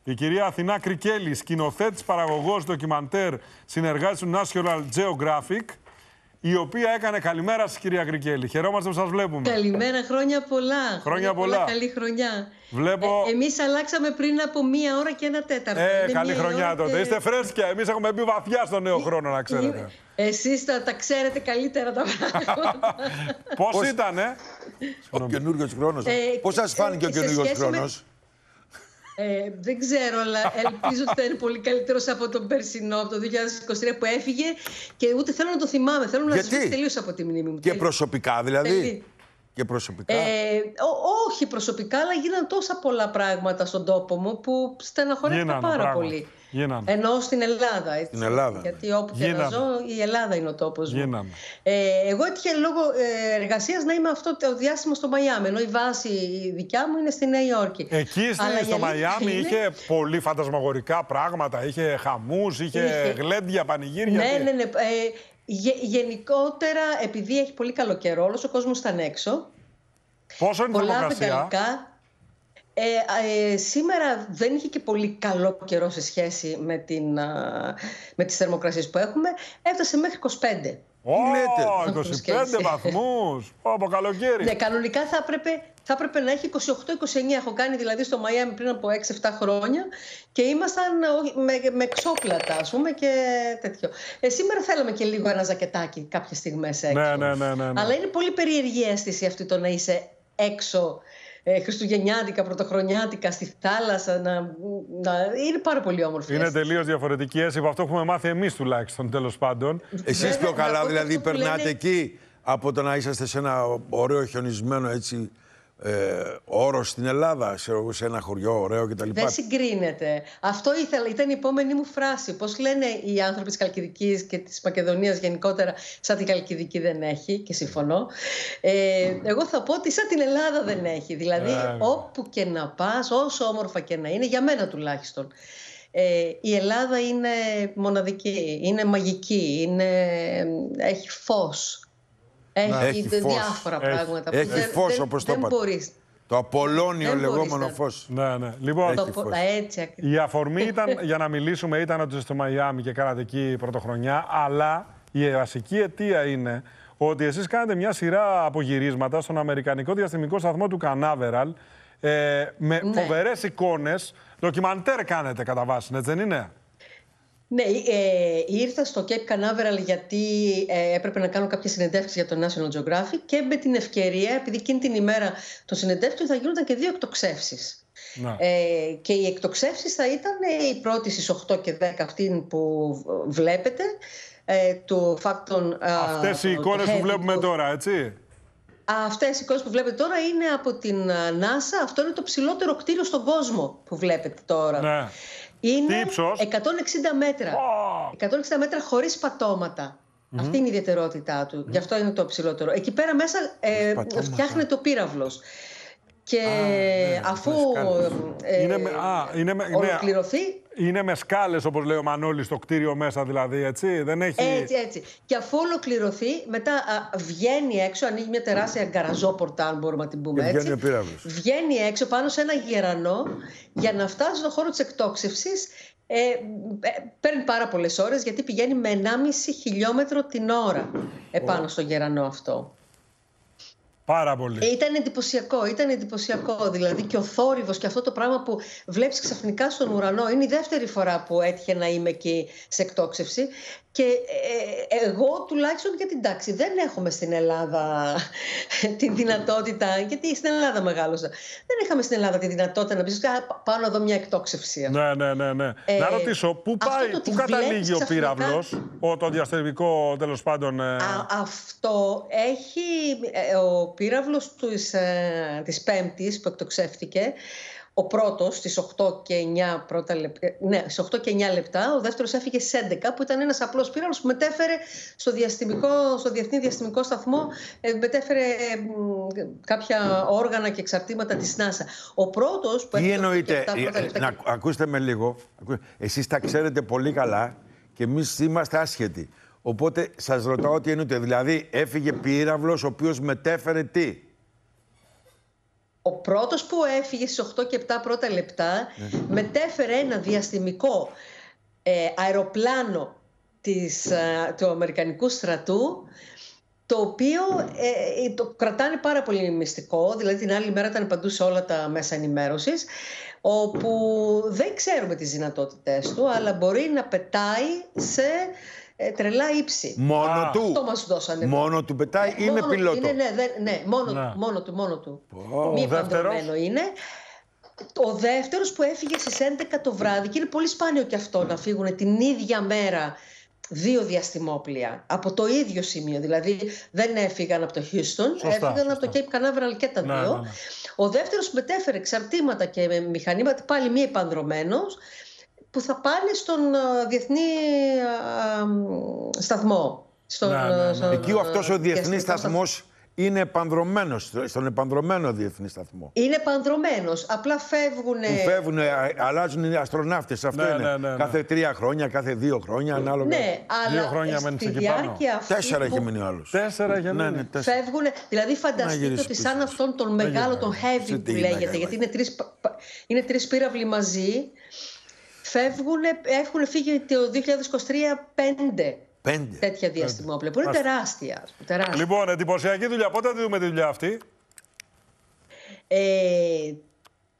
Η κυρία Αθηνά Κρικέλη, σκηνοθέτης, παραγωγός, ντοκιμαντέρ, συνεργάτης του National Geographic, η οποία έκανε καλημέρα σας, κυρία Κρικέλη. Χαιρόμαστε που σας βλέπουμε. Καλημέρα, χρόνια πολλά. Χρόνια πολλά. Καλή χρονιά. Βλέπω... Εμείς αλλάξαμε πριν από 1 ώρα και 1 τέταρτο. Καλή χρονιά τότε. Είστε φρέσκια. Εμείς έχουμε μπει βαθιά στο νέο χρόνο, να ξέρετε. Εσείς τα ξέρετε καλύτερα τα πράγματα. Πώς ήτανε? Ο καινούριος χρόνος. Πώς σας φάνηκε ο καινούριος χρόνος? Δεν ξέρω, αλλά ελπίζω ότι θα είναι πολύ καλύτερος από τον περσινό, από το 2023 που έφυγε και ούτε θέλω να το θυμάμαι. Θέλω να σβήσει τελείως από τη μνήμη μου. Και προσωπικά δηλαδή? Και προσωπικά. Όχι προσωπικά, αλλά γίνανε τόσα πολλά πράγματα στον τόπο μου που στεναχωρέθηκα πάρα πολύ. Ενώ στην Ελλάδα. Έτσι. Στην Ελλάδα. Γιατί όπου και να ζω, η Ελλάδα είναι ο τόπος μου. Εγώ έτυχε λόγω εργασίας να είμαι αυτό το διάστημα στο Μαϊάμι, ενώ η βάση δικιά μου είναι στη Νέα Υόρκη. Εκεί στο Μαϊάμι είχε πολύ φαντασμαγορικά πράγματα, είχε χαμούς, είχε γλέντια, πανηγύρια. Ναι. Γενικότερα, επειδή έχει πολύ καλό καιρό, όλος ο κόσμος ήταν έξω. Πόσο είναι η θερμοκρασία? Σήμερα δεν είχε και πολύ καλό καιρό σε σχέση με τις θερμοκρασίες που έχουμε. Έφτασε μέχρι 25. 25 βαθμούς! Από καλοκαίρι. Ναι, κανονικά θα έπρεπε να έχει 28-29. Έχω κάνει δηλαδή στο Μαϊάμι πριν από 6-7 χρόνια και ήμασταν με ξόπλατα, ας πούμε, και τέτοιο. Σήμερα θέλαμε και λίγο ένα ζακετάκι κάποιες στιγμές έξω. Ναι. Αλλά είναι πολύ περίεργη αίσθηση αυτή το να είσαι έξω χριστουγεννιάτικα, πρωτοχρονιάτικα, στη θάλασσα. Είναι πάρα πολύ όμορφη. Είναι τελείως διαφορετική αίσθηση από αυτό που έχουμε μάθει εμείς τουλάχιστον, τέλος πάντων. Εσείς πιο καλά δηλαδή περνάτε εκεί από το να είσαστε σε ένα ωραίο χιονισμένο έτσι όρος στην Ελλάδα, σε ένα χωριό ωραίο κτλ. Δεν συγκρίνεται. Αυτό ήταν η επόμενη μου φράση. Πώς λένε οι άνθρωποι της Χαλκιδικής και της Μακεδονίας γενικότερα, σαν την Χαλκιδική δεν έχει, και συμφωνώ. Εγώ θα πω ότι σαν την Ελλάδα δεν έχει. Δηλαδή, όπου και να πας, όσο όμορφα και να είναι, για μένα τουλάχιστον, η Ελλάδα είναι μοναδική, είναι μαγική, έχει φως. Έχει διάφορα πράγματα που έχει φως, όπως το είπατε. Το Απολλώνιο λεγόμενο φως. Ναι. Λοιπόν, η αφορμή για να μιλήσουμε ήταν ότι στο Μαϊάμι και κάνατε εκεί πρωτοχρονιά, αλλά η βασική αιτία είναι ότι εσείς κάνετε μια σειρά απογυρίσματα στον αμερικανικό διαστημικό σταθμό του Κανάβεραλ με φοβερές εικόνες. Ντοκιμαντέρ κάνετε κατά βάση, έτσι δεν είναι? Ναι, ήρθα στο Cape Canaveral γιατί έπρεπε να κάνω κάποιες συνεντεύξεις για το National Geographic και με την ευκαιρία, επειδή εκείνη την ημέρα των συνεντεύξεων θα γίνονταν και 2 εκτοξεύσεις. Και οι εκτοξεύσεις θα ήταν η πρώτη στις 8 και 10, αυτήν που βλέπετε, του Facton. Αυτές οι εικόνες που βλέπουμε τώρα, έτσι? Αυτές οι εικόνες που βλέπετε τώρα είναι από την NASA. Αυτό είναι το ψηλότερο κτίριο στον κόσμο που βλέπετε τώρα. Ναι. Είναι 160 μέτρα. 160 μέτρα χωρίς πατώματα. Αυτή είναι η ιδιαιτερότητά του. Γι' αυτό είναι το ψηλότερο. Εκεί πέρα μέσα φτιάχνεται ο πύραυλος. Και αφού ολοκληρωθεί... Είναι με σκάλες, όπως λέει ο Μανώλης, το κτίριο μέσα δηλαδή, έτσι, δεν έχει... Έτσι. Και αφού ολοκληρωθεί, μετά βγαίνει έξω, ανοίγει μια τεράστια γκαραζόπορτα, αν μπορούμε να την πούμε έτσι. Βγαίνει έξω πάνω σε ένα γερανό για να φτάσει στον χώρο της εκτόξευσης. Παίρνει πάρα πολλές ώρες, γιατί πηγαίνει με 1,5 χιλιόμετρο την ώρα επάνω στο γερανό αυτό. Πάρα πολύ. Ήταν εντυπωσιακό. Δηλαδή και ο θόρυβος και αυτό το πράγμα που βλέπεις ξαφνικά στον ουρανό. Είναι η δεύτερη φορά που έτυχε να είμαι εκεί σε εκτόξευση. Και εγώ τουλάχιστον, γιατί εντάξει, δεν έχουμε στην Ελλάδα την δυνατότητα, γιατί στην Ελλάδα μεγάλωσα. Δεν είχαμε στην Ελλάδα τη δυνατότητα να πεις πάνω εδώ μια εκτόξευση. Ναι. Να ρωτήσω, πού καταλήγει ο πύραυλος, το διαστημικό τέλος πάντων? Αυτό έχει ο πύραυλος της Πέμπτης που εκτοξεύτηκε. Ο πρώτος στις 8 και 9 πρώτα λεπτά, στις 8 και 9 λεπτά, ο δεύτερος έφυγε στις 11, που ήταν ένας απλός πύραυλος που μετέφερε στο Διεθνή Διαστημικό Σταθμό, μετέφερε κάποια όργανα και εξαρτήματα της NASA. Ο πρώτος που έφυγε. Τι εννοείτε, ακούστε με λίγο, εσείς τα ξέρετε πολύ καλά και εμείς είμαστε άσχετοι. Οπότε σας ρωτάω τι εννοείτε, δηλαδή έφυγε πύραυλος ο οποίος μετέφερε τι? Ο πρώτος που έφυγε στις 8 και 7 πρώτα λεπτά μετέφερε ένα διαστημικό αεροπλάνο του Αμερικανικού στρατού, το οποίο το κρατάνε πάρα πολύ μυστικό, δηλαδή την άλλη μέρα ήταν παντού σε όλα τα μέσα ενημέρωσης, όπου δεν ξέρουμε τις δυνατότητες του, αλλά μπορεί να πετάει σε τρελά ύψη. Μόνο του. Αυτό μας δώσανε. Μόνο του πετάει ή με πιλότο? Μόνο του. Μη παντρεμένο είναι. Ο δεύτερος που έφυγε στις 11 το βράδυ, και είναι πολύ σπάνιο και αυτό να φύγουν την ίδια μέρα 2 διαστημόπλια από το ίδιο σημείο. Δηλαδή δεν έφυγαν από το Houston, έφυγαν από το Cape Canaveral και τα δύο. Ο δεύτερος που μετέφερε εξαρτήματα και μηχανήματα, πάλι μη επανδρωμένος, που θα πάνε στον διεθνή σταθμό. Εκεί αυτός ο διεθνής σταθμός είναι επανδρωμένος, στον επανδρωμένο διεθνή σταθμό. Είναι επανδρωμένος, απλά φεύγουν... αλλάζουν οι αστροναύτες, αυτό είναι. Κάθε 3 χρόνια, κάθε 2 χρόνια, ανάλογα. Ναι, αλλά 2 χρόνια μένεις εκεί πάνω. 4 έχει μείνει ο άλλος. 4 για να είναι. Φεύγουν, δηλαδή φανταστείτε ότι σαν αυτόν τον μεγάλο, τον heavy που λέγεται, γιατί είναι 3 πύραυλοι μαζί, έχουν φύγει το 2023 5 τέτοια διαστημόπλαια, που είναι τεράστια. Λοιπόν, εντυπωσιακή δουλειά. Πότε θα τη δούμε τη δουλειά αυτή?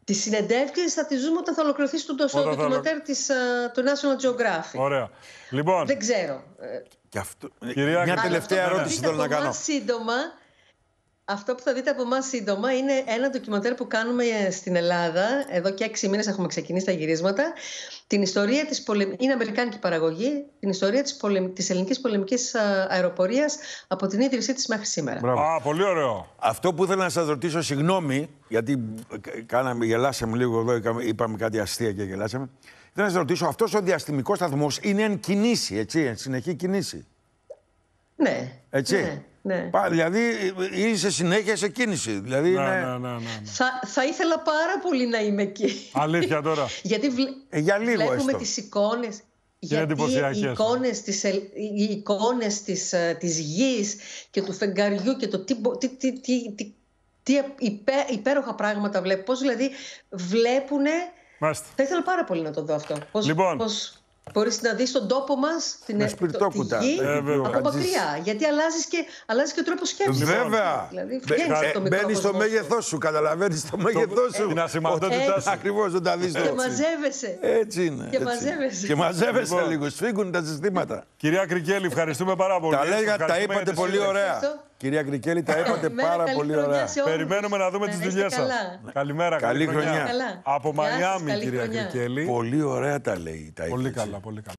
Τις συνεντεύξεις θα τις δούμε όταν θα ολοκληρωθεί το ντοκιμαντέρ του National Geographic. Ωραία. Λοιπόν, δεν ξέρω. Και αυτό... Μια τελευταία ερώτηση θέλω να κάνω. Αυτό που θα δείτε από εμάς σύντομα είναι ένα ντοκιμαντέρ που κάνουμε στην Ελλάδα. Εδώ και 6 μήνες έχουμε ξεκινήσει τα γυρίσματα. Την ιστορία της είναι αμερικάνικη παραγωγή. Την ιστορία της ελληνικής πολεμικής αεροπορίας από την ίδρυσή της μέχρι σήμερα. Πολύ ωραίο. Αυτό που ήθελα να σας ρωτήσω, συγγνώμη, γιατί γελάσαμε λίγο εδώ, είπαμε κάτι αστεία και γελάσαμε. Ήθελα να σας ρωτήσω, αυτός ο διαστημικός σταθμός είναι εν κινήσει, έτσι, εν συνεχή κινήσει? Ναι. Έτσι. Ναι. Δηλαδή είσαι συνέχεια σε κίνηση. Δηλαδή, ναι. Θα ήθελα πάρα πολύ να είμαι εκεί. Αλήθεια τώρα. Γιατί για λίγο βλέπουμε τις εικόνες. Γιατί οι εικόνες της γης και του φεγγαριού και το τι υπέροχα πράγματα βλέπουν. Πώς δηλαδή βλέπουνε. Μάλιστα. Θα ήθελα πάρα πολύ να το δω αυτό. Πώς μπορείς να δεις τον τόπο μας, τη γη, από μακριά. Γιατί αλλάζει και ο τρόπος σκέψης. Βέβαια. Δηλαδή, μπαίνεις στο μέγεθός σου, καταλαβαίνεις το μέγεθός σου. Την ασημαντότητά σου. Ακριβώς, δεν τα δεις και μαζεύεσαι. Έτσι είναι. Και μαζεύεσαι λίγο, σφίγγουν τα συστήματα. Κυρία Κρικέλη, ευχαριστούμε πάρα πολύ. Τα είπατε πολύ ωραία. Κυρία Κρικέλη, τα είπατε πάρα πολύ ωραία. Περιμένουμε να δούμε τις δουλειές σας. Καλημέρα, καλή χρονιά. Από Μαϊάμι, κυρία Κρικέλη. Πολύ ωραία τα λέει. Πολύ καλά, πολύ καλά.